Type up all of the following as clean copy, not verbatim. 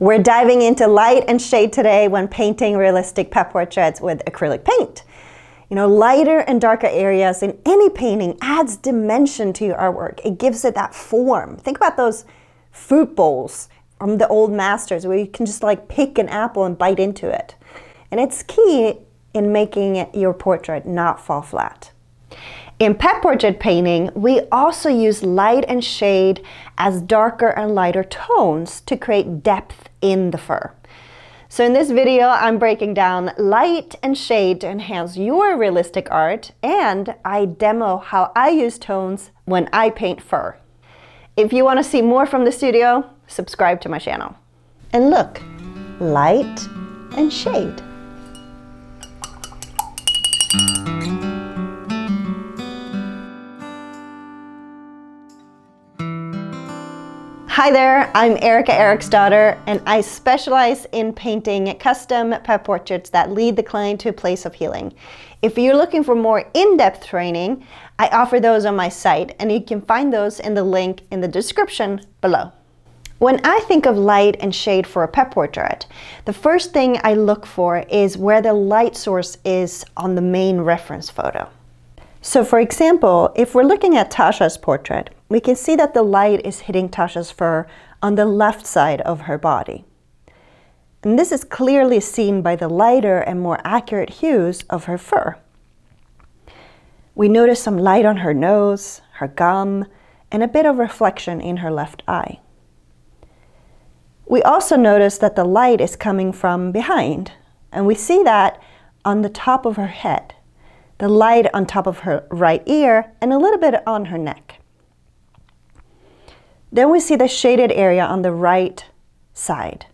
We're diving into light and shade today when painting realistic pet portraits with acrylic paint. You know, lighter and darker areas in any painting adds dimension to your artwork. It gives it that form. Think about those fruit bowls from the old masters where you can just like pick an apple and bite into it. And it's key in making your portrait not fall flat. In pet portrait painting, we also use light and shade as darker and lighter tones to create depth in the fur. So in this video, I'm breaking down light and shade to enhance your realistic art, and I demo how I use tones when I paint fur. If you want to see more from the studio, subscribe to my channel. And look, light and shade. Hi there, I'm Eriksdotter, and I specialize in painting custom pet portraits that lead the client to a place of healing. If you're looking for more in-depth training, I offer those on my site, and you can find those in the link in the description below. When I think of light and shade for a pet portrait, the first thing I look for is where the light source is on the main reference photo. So for example, if we're looking at Tasha's portrait, we can see that the light is hitting Tasha's fur on the left side of her body. And this is clearly seen by the lighter and more accurate hues of her fur. We notice some light on her nose, her gum, and a bit of reflection in her left eye. We also notice that the light is coming from behind, and we see that on the top of her head, the light on top of her right ear, and a little bit on her neck. Then we see the shaded area on the right side.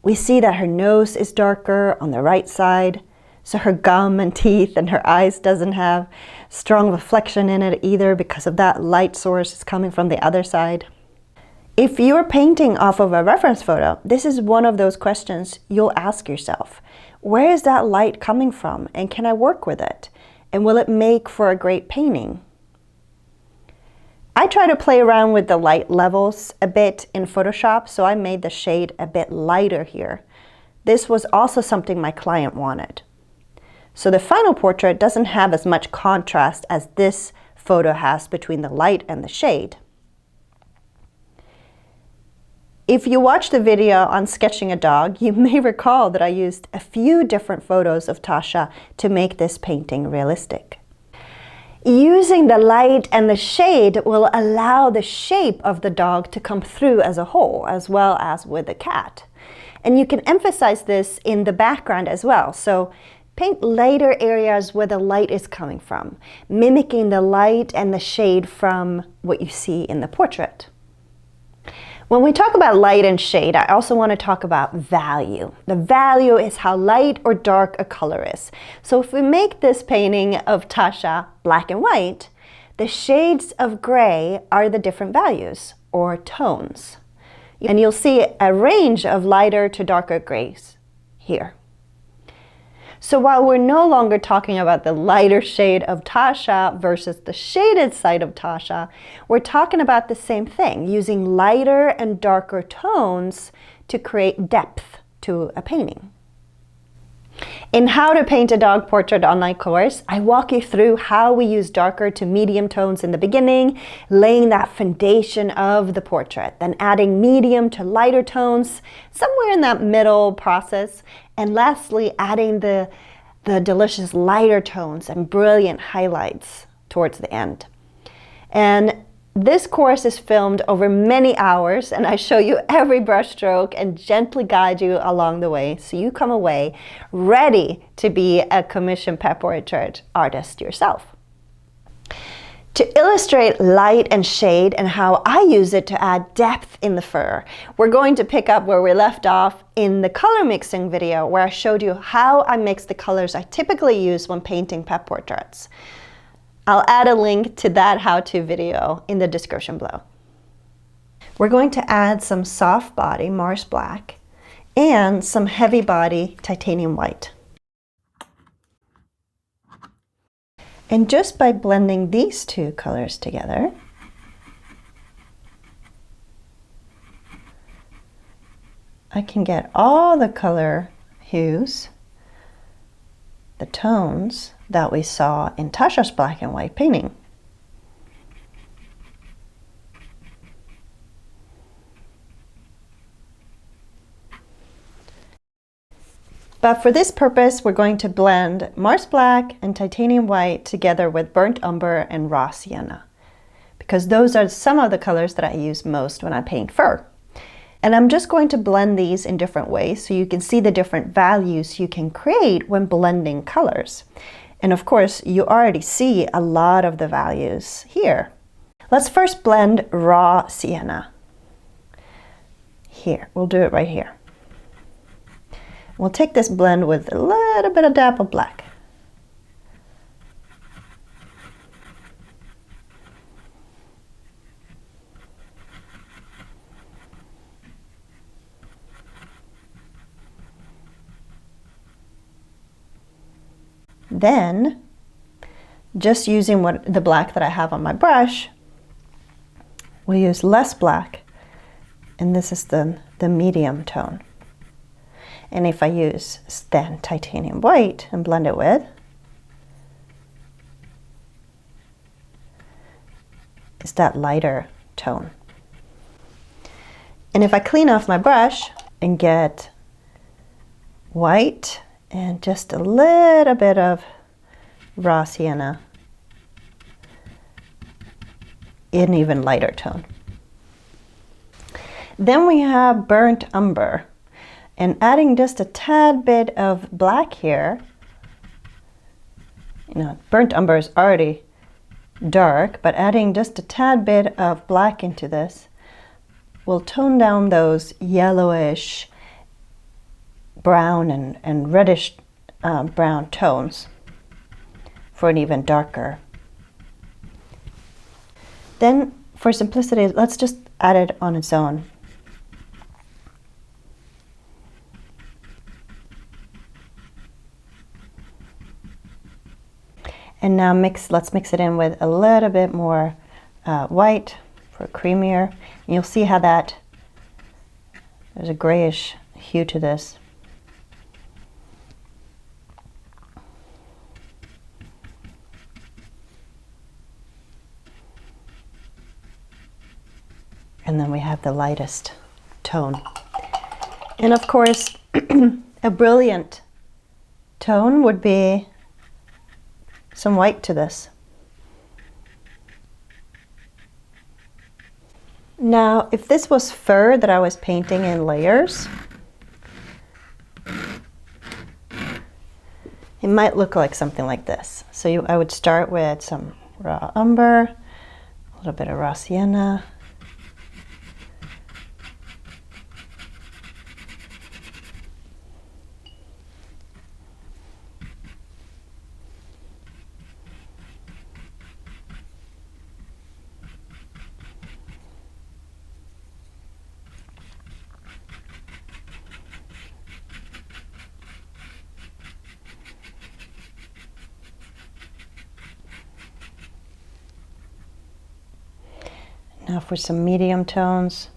We see that her nose is darker on the right side, so her gum and teeth and her eyes doesn't have strong reflection in it either because of that light source is coming from the other side. If you're painting off of a reference photo, this is one of those questions you'll ask yourself. Where is that light coming from, and can I work with it? And will it make for a great painting? I try to play around with the light levels a bit in Photoshop, so I made the shade a bit lighter here. This was also something my client wanted. So the final portrait doesn't have as much contrast as this photo has between the light and the shade. If you watched the video on sketching a dog, you may recall that I used a few different photos of Tasha to make this painting realistic. Using the light and the shade will allow the shape of the dog to come through as a whole, as well as with the cat. And you can emphasize this in the background as well. So paint lighter areas where the light is coming from, mimicking the light and the shade from what you see in the portrait. When we talk about light and shade, I also want to talk about value. The value is how light or dark a color is. So if we make this painting of Tasha black and white, the shades of gray are the different values or tones. And you'll see a range of lighter to darker grays here. So while we're no longer talking about the lighter shade of Tasha versus the shaded side of Tasha, we're talking about the same thing, using lighter and darker tones to create depth to a painting. In How to Paint a Dog Portrait online course, I walk you through how we use darker to medium tones in the beginning, laying that foundation of the portrait, then adding medium to lighter tones, somewhere in that middle process, and lastly, adding the delicious lighter tones and brilliant highlights towards the end. And this course is filmed over many hours, and I show you every brush stroke and gently guide you along the way so you come away ready to be a commissioned pet portrait artist yourself. To illustrate light and shade and how I use it to add depth in the fur, we're going to pick up where we left off in the color mixing video, where I showed you how I mix the colors I typically use when painting pet portraits. I'll add a link to that how-to video in the description below. We're going to add some soft body Mars Black and some heavy body titanium white. And just by blending these two colors together, I can get all the color hues, the tones that we saw in Tasha's black and white painting. But for this purpose, we're going to blend Mars Black and Titanium White together with Burnt Umber and Raw Sienna, because those are some of the colors that I use most when I paint fur. And I'm just going to blend these in different ways so you can see the different values you can create when blending colors. And of course, you already see a lot of the values here. Let's first blend Raw Sienna. Here, we'll do it right here. We'll take this blend with a little bit of dab of black. Then, just using the black that I have on my brush, we'll use less black, and this is the medium tone. And if I use then Titanium White and blend it with, it's that lighter tone. And if I clean off my brush and get white and just a little bit of Raw Sienna, an even lighter tone. Then we have Burnt Umber. And adding just a tad bit of black here, Burnt Umber is already dark, but adding just a tad bit of black into this will tone down those yellowish brown and reddish brown tones for an even darker. Then for simplicity, let's just add it on its own. And now let's mix it in with a little bit more white for creamier. And you'll see how there's a grayish hue to this. And then we have the lightest tone. And of course, a brilliant tone would be some white to this. Now, if this was fur that I was painting in layers, it might look like something like this. So I would start with some raw umber, a little bit of raw sienna, now for some medium tones.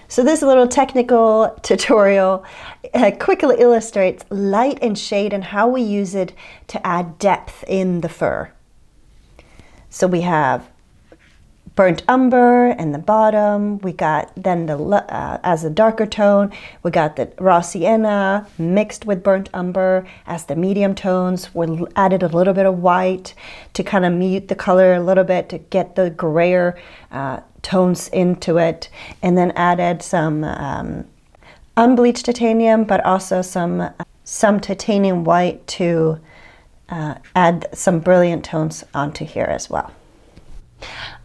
So this little technical tutorial quickly illustrates light and shade and how we use it to add depth in the fur. So we have Burnt Umber in the bottom. We got then as a darker tone, we got the Raw Sienna mixed with Burnt Umber as the medium tones. We added a little bit of white to kind of mute the color a little bit to get the grayer tones into it, and then added some unbleached titanium, but also some titanium white to add some brilliant tones onto here as well.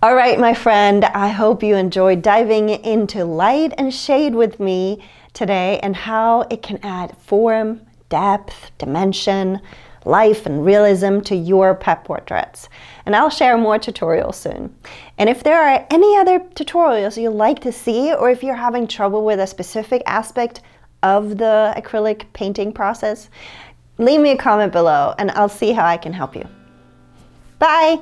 All right, my friend, I hope you enjoyed diving into light and shade with me today and how it can add form, depth, dimension, life, and realism to your pet portraits. And I'll share more tutorials soon. And if there are any other tutorials you'd like to see, or if you're having trouble with a specific aspect of the acrylic painting process, leave me a comment below and I'll see how I can help you. Bye!